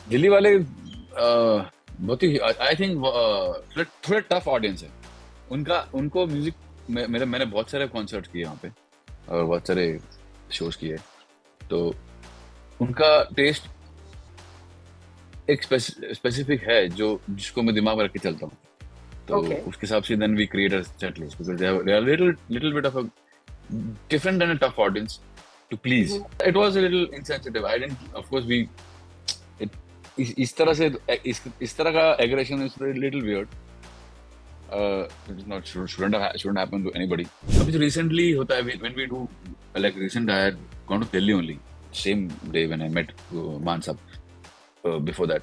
दिल्ली वाले बहुत ही I think थोड़े टफ ऑडियंस है उनका। उनको म्यूजिक मैंने बहुत सारे कॉन्सर्ट किए वहाँ पे और बहुत सारे शोज किए। तो उनका टेस्ट एक स्पेसिफिक है जो जिसको मैं दिमाग में रख के चलता हूँ। तो Okay. उसके हिसाब से then we create a set list because they are little bit of a different than a tough audience to please. Mhm. It was a little insensitive. I didn't, of course, we it इस तरह से इस तरह का aggression is a little weird. It's not shouldn't happen to anybody. अभी जो recently होता है when we do like recent I had gone to Delhi only same day when I met Mansab. Before that,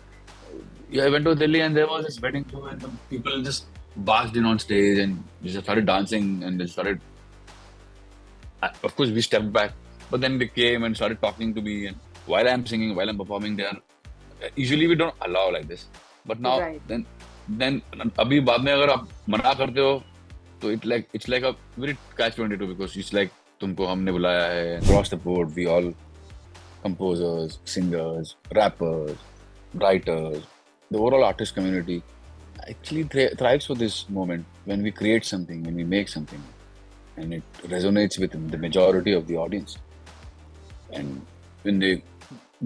yeah, I went to Delhi and there was this wedding show and the people just barged in on stage and just started dancing and they started. Of course, we stepped back, but then they came and started talking to me. And while I'm singing, while I'm performing, there usually we don't allow like this. But now, Right. then अभी बाद में अगर आप मना करते हो, तो it's like a very catch-22 because it's like तुमको हमने बुलाया है. Across the board, we all composers, singers, rappers, writers, the overall artist community actually thrives for this moment when we create something, when we make something and it resonates with the majority of the audience. And when they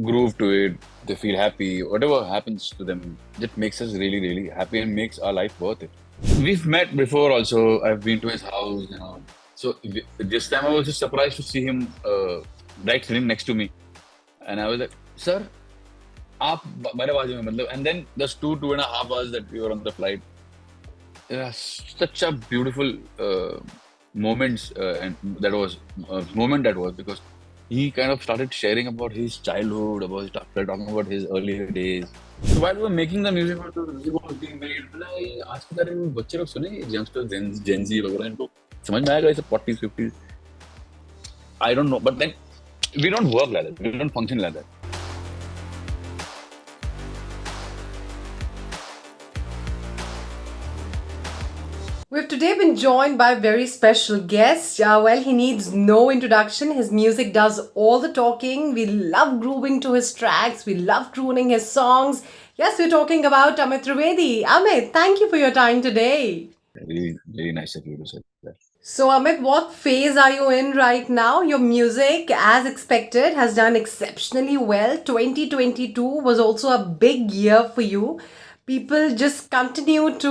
groove to it, they feel happy. Whatever happens to them, that makes us really, really happy and makes our life worth it. We've met before also. I've been to his house, you know. So this time I was just surprised to see him right sitting next to me. And I was like, sir, आप मेरे बाजू में मतलब. And then those 2.5 hours that we were on the flight, yeah, such a beautiful moments and that was moment that was because he kind of started sharing about his childhood, about started talking about his earlier days. So while we were making the music, the music was being made, बोला ये आज के तारीख में बच्चे लोग सुने youngsters, Gen Z वगैरह इनको समझ में आएगा ऐसे 40s 50s. I don't know, but then we don't work like that. We don't function like that. We've today been joined by a very special guest. Well, he needs no introduction. His music does all the talking. We love grooving to his tracks. We love crooning his songs. Yes, we're talking about Amit Trivedi. Amit, thank you for your time today. Really, really nice of you to say that. So, Amit, what phase are you in right now? Your music, as expected, has done exceptionally well. 2022 was also a big year for you. People just continue to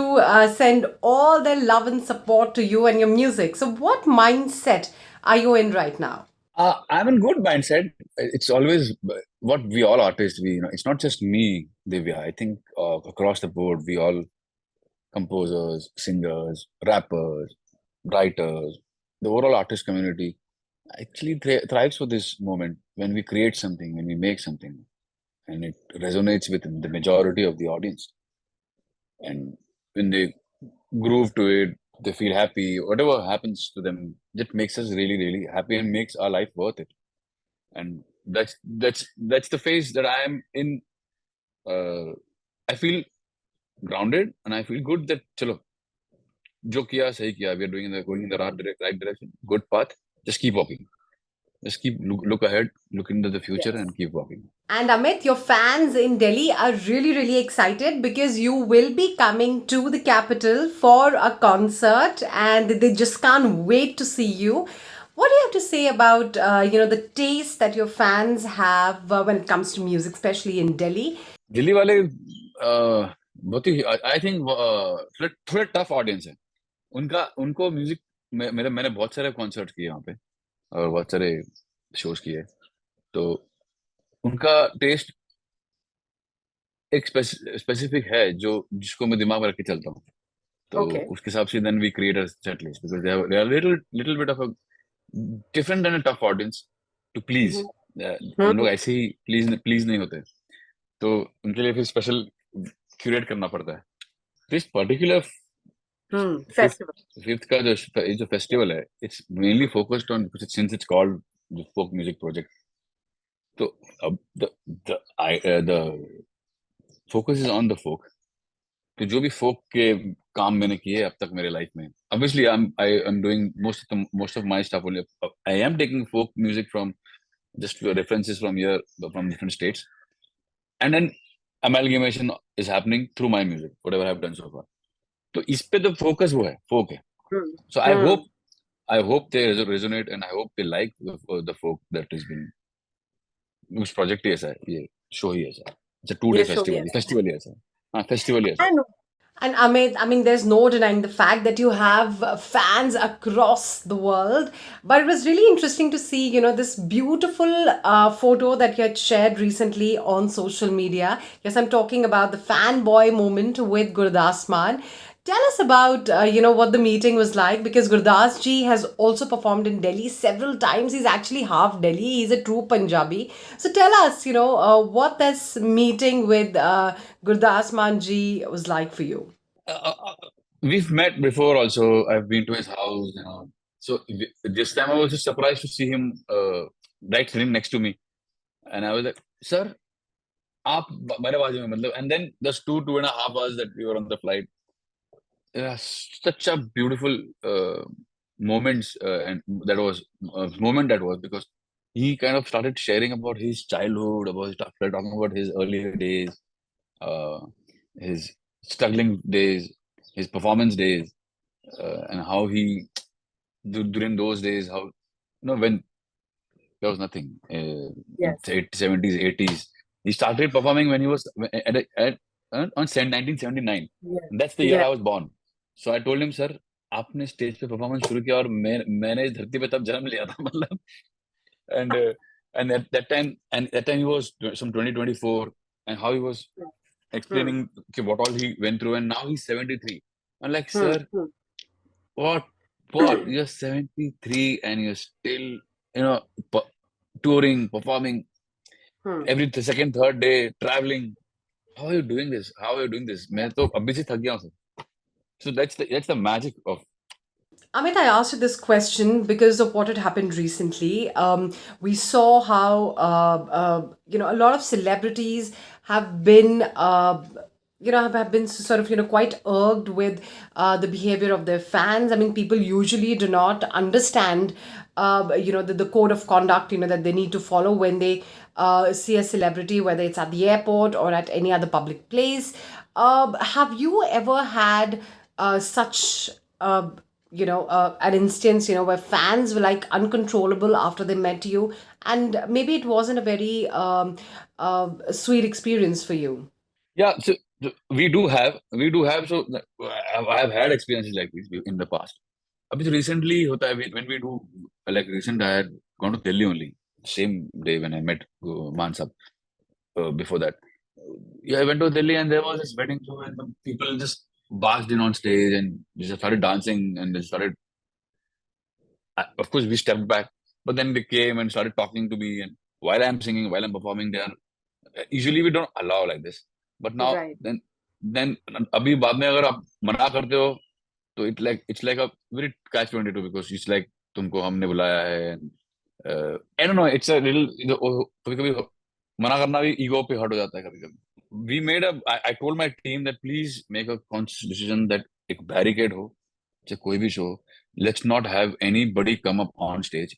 send all their love and support to you and your music. So, what mindset are you in right now? I'm in good mindset. It's always what we all artists, we, you know, it's not just me, Divya. I think across the board, we all composers, singers, rappers, writers, the overall artist community actually thrives for this moment when we create something, when we make something, and it resonates with the majority of the audience. And when they groove to it, they feel happy. Whatever happens to them, that makes us really, really happy and makes our life worth it. And that's the phase that I am in. I feel grounded and I feel good that chalo, जो किया सही किया. We are going in the right direction, good path. Just keep walking. Just keep look ahead, look into the future, Yes. and keep walking. And Amit, your fans in Delhi are really, really excited because you will be coming to the capital for a concert, and they just can't wait to see you. What do you have to say about the taste that your fans have when it comes to music, especially in Delhi? Delhi वाले बहुत ही I think थोड़े tough audience है उनका. उनको music मैंने बहुत सारे concert किए वहाँ पे और बहुत सारे शोज किए. तो उनका टेस्ट एक स्पेसिफिक है जो जिसको मैं दिमाग में रख के चलता हूँ. तो Okay. उसके हिसाब से then we create a set list because they are little bit of a different than a tough audience to please. Mhm. हम लोग ऐसे ही प्लीज नहीं होते. तो उनके लिए फिर स्पेशल क्यूरेट करना पड़ता है. This particular fifth Festival. Fifth का जो फेस्टिवल है, it's mainly focused on since it's called the folk music project. तो अब the focus is on the folk. तो जो भी फोक के काम मैंने किए अब तक मेरे लाइफ में, obviously I am doing most of my stuff only. I am taking folk music from just references from here, from different states, and then amalgamation is happening through my music, whatever I've done so far. तो इस पे तो focus वो है, folk है. Hmm. So Hmm. I hope they resonate and I hope they like the folk that has been. उस project ही ऐसा है, ये show ही ऐसा है. It's a 2 day ये show festival. yes. Festival ही ऐसा है. हाँ, festival ही ऐसा है. And Amit, I mean, there's no denying the fact that you have fans across the world. But it was really interesting to see, this beautiful photo that you had shared recently on social media. Yes, I'm talking about the fanboy moment with Gurdas Man. Tell us about, what the meeting was like, because Gurdas ji has also performed in Delhi several times. He's actually half Delhi. He's a true Punjabi. So tell us, what this meeting with Gurdas Man ji was like for you. We've met before also. I've been to his house, So this time I was just surprised to see him right sitting next to me. And I was like, sir, आप मेरे बाजू में मतलब. And then just 2.5 hours that we were on the flight. Such a beautiful moments and that was moment that was because he kind of started sharing about his childhood, started talking about his earlier days, uh, his struggling days, his performance days, and how he during those days, how when there was nothing in Yes. 70s, 80s. He started performing when he was on 1979. Yes. That's the year Yes. I was born. So I told him, sir, आपने stage पे performance शुरू किया और मैंने इस धरती पे तब जन्म लिया था मतलब. and uh, and at that time he was some 2024 and how he was Hmm. explaining okay, what all he went through and now he's 73. I'm like, Hmm. sir, what you're 73 and you're still touring, performing Hmm. every second, third day, traveling. How are you doing this? How are you doing this? मैं तो अभी से थक गया हूँ sir. So that's the magic of. Amit, I asked you this question because of what had happened recently. We saw how a lot of celebrities have been have been sort of quite irked with the behavior of their fans. I mean, people usually do not understand the code of conduct that they need to follow when they see a celebrity, whether it's at the airport or at any other public place. Have you ever had such an instance where fans were like uncontrollable after they met you, and maybe it wasn't a very sweet experience for you? Yeah, so we do have so I have had experiences like this in the past. अभी तो recently होता है when we do like recent I had gone to Delhi only same day when I met Mansab before that. Yeah, I went to Delhi and there was this wedding show and the people just barged in on stage and they just started dancing and they started. Of course, we stepped back, but then they came and started talking to me. And while I'm singing, while I'm performing, they are usually we don't allow like this. But now, Right. then अभी बाद में अगर आप मना करते हो, तो it's like a very catch 22 because it's like तुमको हमने बुलाया है. And, I don't know. It's a little कभी कभी मना करना भी ego पे hurt हो जाता है कभी कभी. I told my team that please make a conscious decision that एक barricade हो, चाहे कोई भी show. Let's not have anybody come up on stage.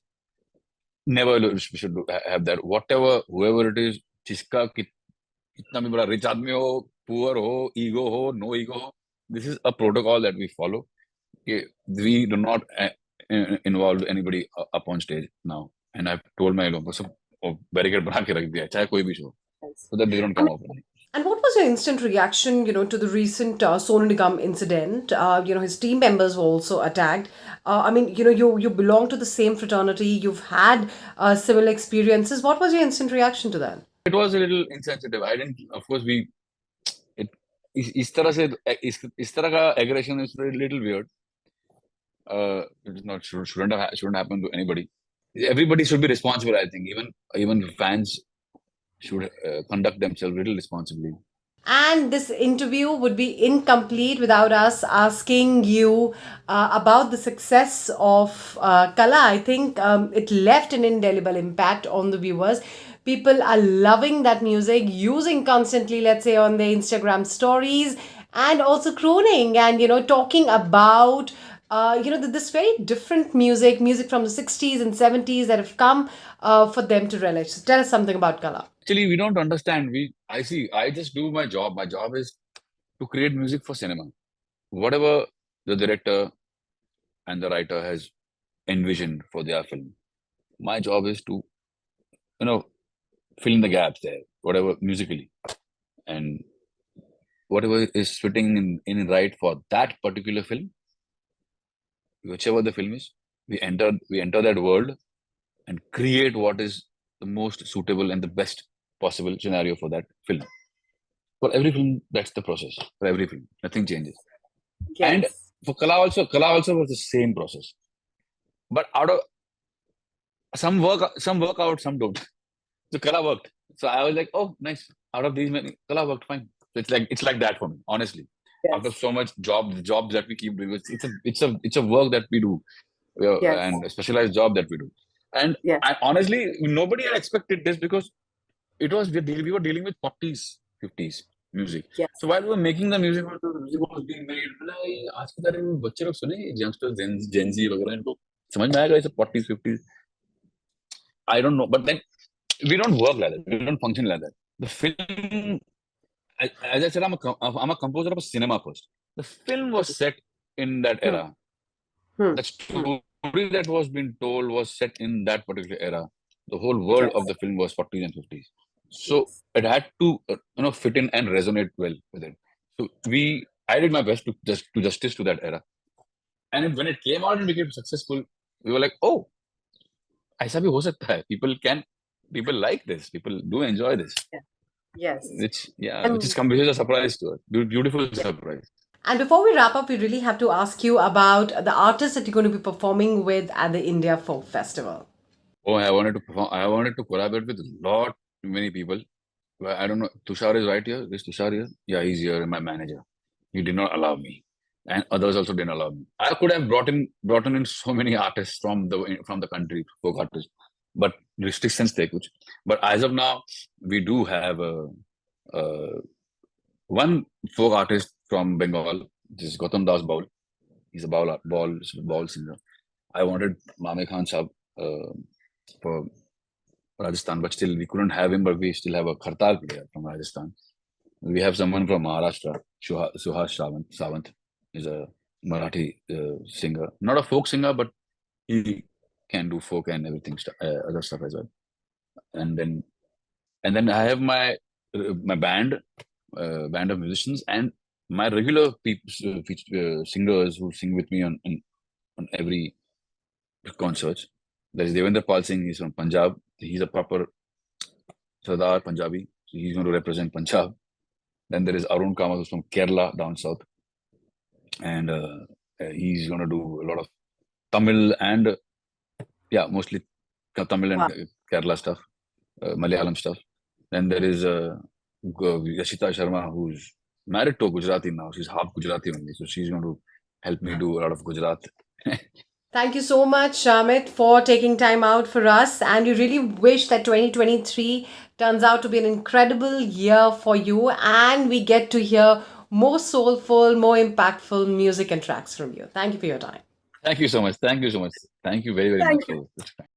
Never we should have that. Whatever, whoever it is, जिसका कितना भी बड़ा rich आदमी हो, poor हो, ego हो, no ego हो. This is a protocol that we follow. Okay, we do not involve anybody up on stage now. And I've told my लोगों को सब barricade बना के रख दिया है, चाहे कोई भी show, Yes. so that they don't And come up. and what was your instant reaction, to the recent Sonu Nigam incident? His team members were also attacked. I mean, you belong to the same fraternity. You've had similar experiences. What was your instant reaction to that? It was a little insensitive. I didn't, of course, it, इस तरह से इस तरह का aggression is a little weird. It's not shouldn't happen to anybody. Everybody should be responsible. I think even fans should conduct themselves a little responsibly. And this interview would be incomplete without us asking you about the success of Qala. I think it left an indelible impact on the viewers. People are loving that music, using constantly, let's say, on their Instagram stories, and also crooning and, talking about. This very different music from the 60s and 70s that have come for them to relish. So tell us something about Qala. actually we don't understand. I just do my job. My job is to create music for cinema. Whatever the director and the writer has envisioned for their film, my job is to, you know, fill in the gaps there, whatever musically, and whatever is fitting in right for that particular film, whichever the film is, we enter that world and create what is the most suitable and the best possible scenario for that film. For every film, that's the process. For every film, nothing changes. And Yes. for Kala also was the same process. But out of some work out, some don't. So Kala worked. So I was like, oh, nice. Out of these many, Kala worked fine. So it's like that for me, honestly. After Yes. so much jobs that we keep doing, it's a work that we do, Yes. and a specialized job that we do. And Yes. I honestly, nobody had expected this because we were dealing with 40s, 50s music. Yes. So while we were making the music was being made, like, आज के तारीख में बच्चे लोग सुने youngsters, Gen Z वगैरह इनको समझ में आएगा इसे 40s, 50s. I don't know, but then we don't work like that. We don't function like that. The film, as I said, I'm a composer of a cinema first. The film was set in that Hmm. era. Hmm. The story that was being told was set in that particular era. The whole world Yes. of the film was 40s and 50s. So Yes. it had to, fit in and resonate well with it. So I did my best to do justice to that era. And when it came out and became successful, we were like, oh, ऐसा भी हो सकता है. People like this. People do enjoy this. Yeah. Yes. Which is a surprise to us. Beautiful surprise. And before we wrap up, we really have to ask you about the artists that you're going to be performing with at the India Folk Festival. Oh, I wanted to perform. I wanted to collaborate with many people. But I don't know. Tushar is right here. Is Tushar here? Yeah, he's here. My manager. He did not allow me, and others also didn't allow me. I could have brought in so many artists from the country, folk artists, but restrictions they could. But as of now, we do have one folk artist from Bengal. This is Gautam Das Baul. He's a ball singer. I wanted Mame Khan Sahab for Rajasthan, but still we couldn't have him. But we still have a Khartal player from Rajasthan. We have someone from Maharashtra, Suhas Sawant. Is a Marathi singer, not a folk singer, but he can do folk and everything, other stuff as well. And then I have my band of musicians and my regular singers who sing with me on every concerts. There is Devendra Pal Singh. He's from Punjab. He's a proper Sardar Punjabi. So he's going to represent Punjab. Then there is Arun Kamath, who's from Kerala, down south. And he's going to do a lot of Tamil and, mostly Tamil and Kerala stuff, Malayalam stuff. Then there is Yashita Sharma, who's married to a Gujarati now. She's half Gujarati only. So she's going to help me do a lot of Gujarat. Thank you so much, Amit, for taking time out for us. And we really wish that 2023 turns out to be an incredible year for you and we get to hear more soulful, more impactful music and tracks from you. Thank you for your time. Thank you so much. Thank you so much. Thank you very, very much for this time.